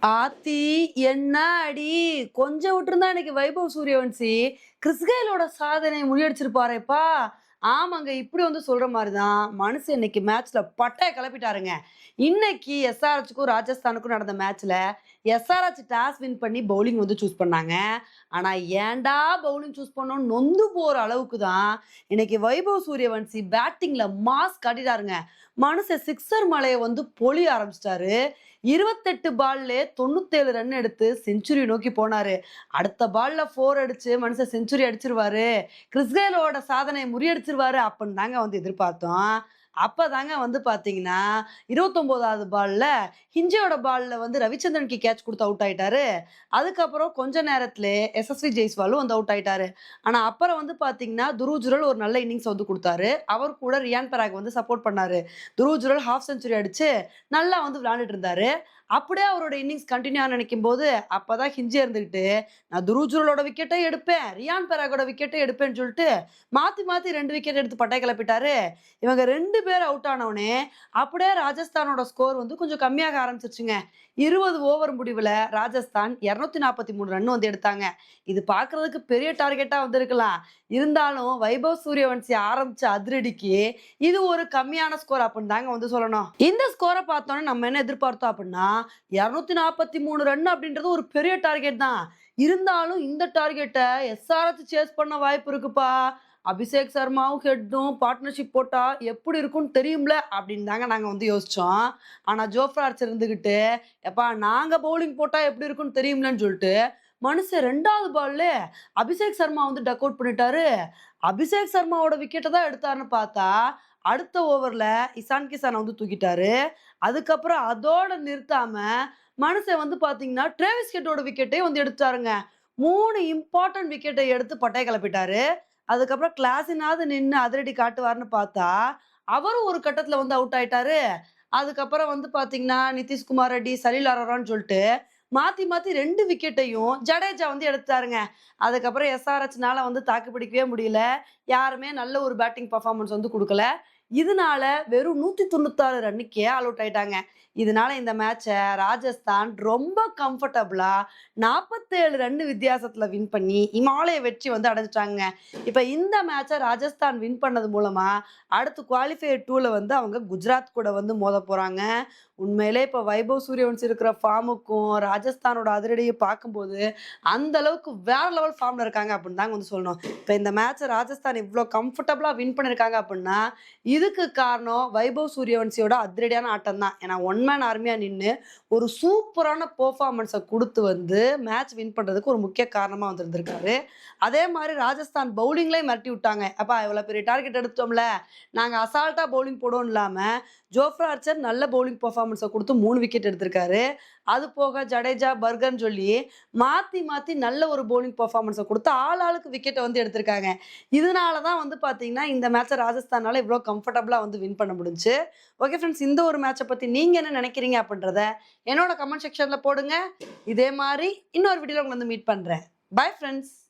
ஆத்தி என்ன அடி கொஞ்சம் விட்டுருந்தா இன்னைக்கு வைபவ் சூரியவன்சி கிறிஸ்கேலோட சாதனை முறியடிச்சிருப்பாரேப்பா. ஆமாங்க, இப்படி வந்து சொல்ற மாதிரிதான் மனுஷன் இன்னைக்கு மேட்ச்ல பட்டைய கிளப்பிட்டாருங்க. இன்னைக்கு எஸ்ஆர்ஹெச்சுக்கும் ராஜஸ்தானுக்கும் நடந்த மேட்ச்ல எஸ்ஆர்ஹெச் டாஸ் வின் பண்ணி பவுலிங் வந்து சூஸ் பண்ணாங்க. ஆனா ஏன்டா பவுலிங் சூஸ் பண்ணோம்னு நொந்து போற அளவுக்கு தான் இன்னைக்கு வைபவ் சூரியவன்சி பேட்டிங்ல மாஸ் காட்டிட்டாருங்க. மனுஷன் சிக்ஸர் மலையை வந்து பொழிய ஆரம்பிச்சிட்டாரு. 28 பால்ல 97 ரன் எடுத்து செஞ்சுரி நோக்கி போனாரு. அடுத்த பால்ல 4 அடிச்சு மனுஷன் செஞ்சுரி அடிச்சிருவாரு. கிறிஸ் கெயிலோட சாதனைய முறியடிச்சிருவாரு அப்படின்னு தாங்க வந்து எதிர்பார்த்தோம். அப்பதாங்க வந்து பார்த்தீங்கன்னா, 29வது பால்ல ஹிஞ்சோட பால்ல வந்து ரவிச்சந்திரனுக்கு கேட்ச் குடுத்து அவுட் ஆயிட்டாரு. அதுக்கப்புறம் கொஞ்ச நேரத்திலே எஸ்எஸ்வி ஜெய்ஸ்வாலும் வந்து அவுட் ஆயிட்டாரு. ஆனா அப்புறம் வந்து பார்த்தீங்கன்னா, துருவ் ஜுரல் ஒரு நல்ல இன்னிங்ஸ் வந்து குடுத்தாரு. அவர் கூட ரியான் பராக் வந்து சப்போர்ட் பண்ணாரு. துருவ் ஜுரல் ஹாஃப் செஞ்சுரி அடிச்சு நல்லா வந்து விளையாண்டுட்டு இருந்தாரு. அப்படியே அவரோட இன்னிங்ஸ் கன்டின்யூ ஆக நினைக்கும்போது, அப்பதான் ஹிஞ்சி இருந்துகிட்டு, நான் துருவ் ஜுரலோட விக்கெட்டை எடுப்பேன், ரியான் பராகோட விக்கெட்டை எடுப்பேன்னு சொல்லிட்டு மாத்தி மாத்தி 2 விக்கெட் எடுத்து பட்டை கிளப்பிட்டாரு. இவங்க 2 பேர் அவுட் ஆனவுனே, அப்படியே ராஜஸ்தானோட ஸ்கோர் வந்து கொஞ்சம் கம்மியாக ஆரம்பிச்சிருச்சுங்க. 20 ஓவர் முடிவுல ராஜஸ்தான் 243 ரன் வந்து எடுத்தாங்க. இது பார்க்கறதுக்கு பெரிய டார்கெட்டா வந்திருக்கலாம். இருந்தாலும் வைபவ் சூரியவன்சி ஆரம்பிச்ச அதிரடிக்கு இது ஒரு கம்மியான ஸ்கோர் அப்படின்னு தாங்க வந்து சொல்லணும். இந்த ஸ்கோரை பார்த்தோன்னே நம்ம என்ன எதிர்பார்த்தோம் அப்படின்னா, 243 ரன் அப்படின்றது ஒரு பெரிய டார்கெட் தான். இருந்தாலும் இந்த டார்கெட்டை எஸ்ஆர்எச் சேஸ் பண்ண வாய்ப்பு இருக்குப்பா. அபிஷேக் சர்மாவும் ஹெட்டும் பார்ட்னர்ஷிப் போட்டா எப்படி இருக்கும்னு தெரியும்ல அப்படின்னு தாங்க நாங்க வந்து யோசிச்சோம். ஆனா ஜோஃப்ரா ஆர்ச்சர் இருந்துகிட்டு, எப்பா நாங்க பவுலிங் போட்டா எப்படி இருக்கும்னு தெரியும்லன்னு சொல்லிட்டு மனுஷன் 2வது பால்ல அபிஷேக் சர்மா வந்து டக் அவுட் பண்ணிட்டாரு. அபிஷேக் சர்மாவோட விக்கெட்டை தான் எடுத்தாருன்னு பார்த்தா, அடுத்த ஓவர்ல இசான் கிசானை வந்து தூக்கிட்டாரு. அதுக்கப்புறம் அதோட நிறுத்தாம மனுஷன் வந்து பாத்தீங்கன்னா டிரேவிஸ் ஹெட்டோட விக்கெட்டை வந்து எடுத்தாருங்க. 3 இம்பார்ட்டன்ட் விக்கெட்டை எடுத்து பட்டைய கிளப்பிட்டாரு. அதுக்கப்புறம் கிளாஸினாவது நின்னு அதிரடி காட்டுவாருன்னு பார்த்தா, அவரும் ஒரு கட்டத்துல வந்து அவுட் ஆயிட்டாரு. அதுக்கப்புறம் வந்து பாத்தீங்கன்னா, நிதிஷ்குமார் ரெட்டி, சலீல் அரோரான்னு சொல்லிட்டு மாத்தி மாத்தி 2 விக்கெட்டையும் ஜடேஜா வந்து எடுத்தாருங்க. அதுக்கப்புறம் எஸ்ஆர்எச்னால வந்து தாக்கு பிடிக்கவே முடியல. யாருமே நல்ல ஒரு பேட்டிங் பெர்ஃபார்மன்ஸ் வந்து குடுக்கல. இதனால வெறும் 196 ரன்னுக்கே ஆல் அவுட் ஆயிட்டாங்க. இதனால இந்த மேட்ச ராஜஸ்தான் ரொம்ப கம்ஃபர்டபுளா 47 ரன் வித்தியாசத்துல வின் பண்ணி இமாலய வெற்றி வந்து அடைஞ்சுட்டாங்க. இப்ப இந்த மேட்ச ராஜஸ்தான் வின் பண்ணது மூலமா அடுத்து குவாலிஃபயர் 2ல வந்து அவங்க குஜராத் கூட வந்து மோத போறாங்க. உண்மையிலே இப்ப வைபவ் சூரியவன்சி இருக்கிற ஃபார்முக்கும் ராஜஸ்தானோட அதிரடியை பார்க்கும்போது அந்த அளவுக்கு வேற லெவல் ஃபார்ம்ல இருக்காங்க அப்படின்னு தாங்க வந்து சொல்லணும். இப்ப இந்த மேட்ச ராஜஸ்தான் இவ்ளோ கம்ஃபர்டபுளா வின் பண்ணிருக்காங்க அப்படின்னா, இதுக்கு காரணம் வைபவ் சூரியவன்சியோட அதிரடியான ஆட்டம் தான். ஏன்னா ஒன் மேன் ஆர்மியா நின்னு ஒரு சூப்பரான பெர்ஃபார்மன்ஸ குடுத்து வந்து மேட்ச் வின் பண்றதுக்கு ஒரு முக்கிய காரணமா வந்து இருந்திருக்காரு. அதே மாரி ராஜஸ்தான் பவுலிங்லயும் மிரட்டி விட்டாங்க. "அப்பா இவ்வளோ பெரிய டார்கெட் எடுத்துட்டோம்ல, நாங்க அசால்ட்டா பவுலிங் போடுவோம்னு" இல்லாம ஜோஃப்ரா ஆர்ச்சர் நல்ல பவுலிங் பெர்ஃபார்மன்ஸ குடுத்து 3 விக்கெட் எடுத்திருக்காரு. அது போக ஜடேஜா, பர்கர்ன்னு சொல்லி மாத்தி மாத்தி நல்ல ஒரு பவுலிங் பெர்ஃபார்மன்ஸ குடுத்து ஆளுக்கு விக்கெட்ட வந்து எடுத்திருக்காங்க. இதனால தான் வந்து பார்த்தீங்கன்னா, இந்த மேட்ச ராஜஸ்தானால இவ்ளோ கம்ஃபர்டபுளா வந்து வின் பண்ண முடிஞ்சுச்சு. ஓகே ஃப்ரெண்ட்ஸ், இந்த ஒரு மேட்ச பத்தி நீங்க என்ன நினைக்கிறீங்க அப்படின்றத என்னோட கமெண்ட் செக்ஷன்ல போடுங்க. இதே மாரி இன்னொரு வீடியோல உங்கள வந்து மீட் பண்றேன். Bye friends.